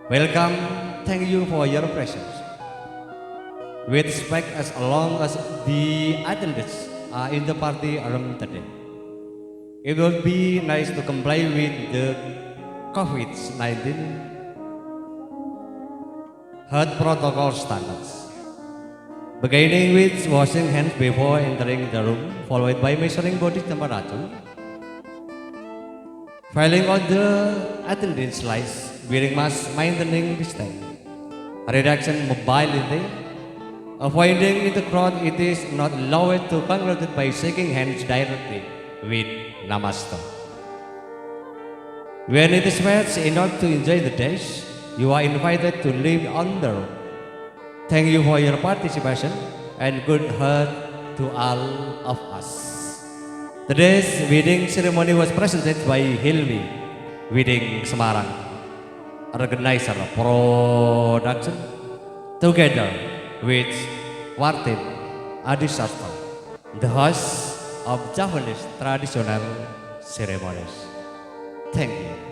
Welcome, thank you for your presence. We expect as long as the attendees are in the party room today. It will be nice to comply with the COVID-19 health protocol standards. Beginning with washing hands before entering the room, followed by measuring body temperature. Filing on the attendance list, wearing mask, maintaining distance. Reduction mobility. Avoiding in the crowd, it is not allowed to congregate by shaking hands directly with Namaste. When it is matched in order to enjoy the dash, you are invited to leave on the road. Thank you for your participation and good health to all of us. Today's wedding ceremony was presented by Hilmi Wedding Semarang, organizer production, together with Martin Adisarto, the host of Javanese traditional ceremonies. Thank you.